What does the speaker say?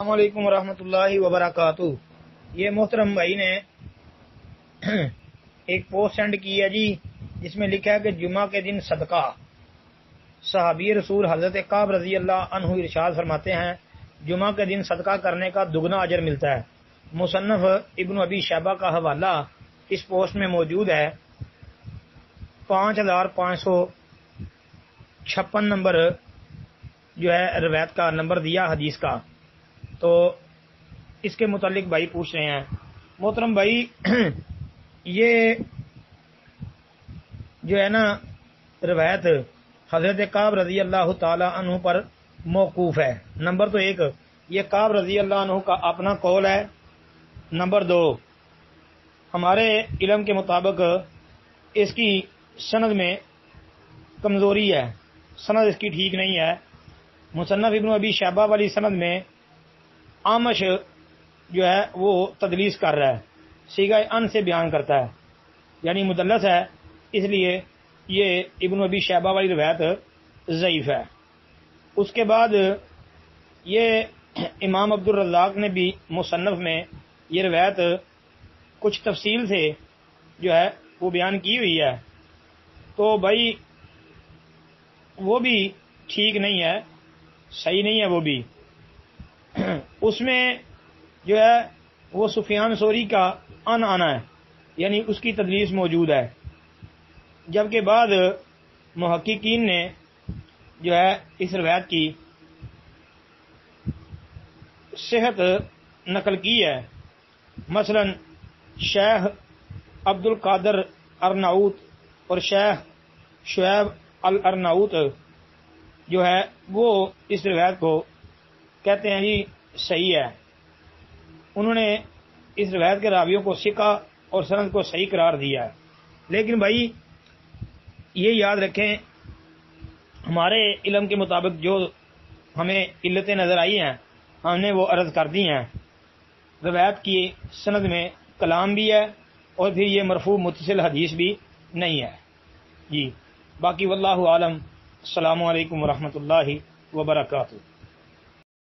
السلام علیکم ورحمۃ اللہ وبرکاتہ۔ یہ محترم بھائی نے ایک پوسٹ سینڈ کی ہے جی، جس میں لکھا ہے کہ جمعہ کے دن صدقہ۔ صحابی رسول حضرت کعب رضی اللہ عنہ ارشاد فرماتے ہیں، جمعہ کے دن صدقہ کرنے کا دگنا اجر ملتا ہے۔ مصنف ابن ابی شیبہ کا حوالہ اس پوسٹ میں موجود ہے۔ 5556 نمبر جو ہے روایت کا نمبر دیا حدیث کا۔ تو اس کے متعلق بھائی پوچھ رہے ہیں، محترم بھائی یہ جو ہے نا روایت حضرت کعب رضی اللہ تعالی عنہ پر موقوف ہے۔ نمبر تو ایک، یہ کعب رضی اللہ عنہ کا اپنا قول ہے۔ نمبر دو، ہمارے علم کے مطابق اس کی سند میں کمزوری ہے، سند اس کی ٹھیک نہیں ہے۔ مصنف ابن ابی شیبہ والی سند میں آمش جو ہے وہ تدلیس کر رہا ہے، صیغہ ان سے بیان کرتا ہے، یعنی مدلس ہے، اس لیے یہ ابن ابی شیبہ والی روایت ضعیف ہے۔ اس کے بعد یہ امام عبد الرزاق نے بھی مصنف میں یہ روایت کچھ تفصیل سے جو ہے وہ بیان کی ہوئی ہے، تو بھائی وہ بھی ٹھیک نہیں ہے، صحیح نہیں ہے وہ بھی۔ اس میں جو ہے وہ سفیان ثوری کا ان آنا ہے، یعنی اس کی تدلیس موجود ہے، جبکہ بعد محققین نے جو ہے اس روایت کی صحت نقل کی ہے۔ مثلا شیخ عبد القادر ارناؤت اور شیخ شعیب الارناؤت جو ہے وہ اس روایت کو کہتے ہیں جی صحیح ہے۔ انہوں نے اس روایت کے راویوں کو ثقہ اور سند کو صحیح قرار دیا ہے۔ لیکن بھائی یہ یاد رکھیں، ہمارے علم کے مطابق جو ہمیں علتیں نظر آئی ہیں ہم نے وہ عرض کر دی ہیں۔ روایت کی سند میں کلام بھی ہے اور پھر یہ مرفوع متصل حدیث بھی نہیں ہے جی۔ باقی واللہ عالم۔ السلام علیکم ورحمۃ اللہ وبرکاتہ۔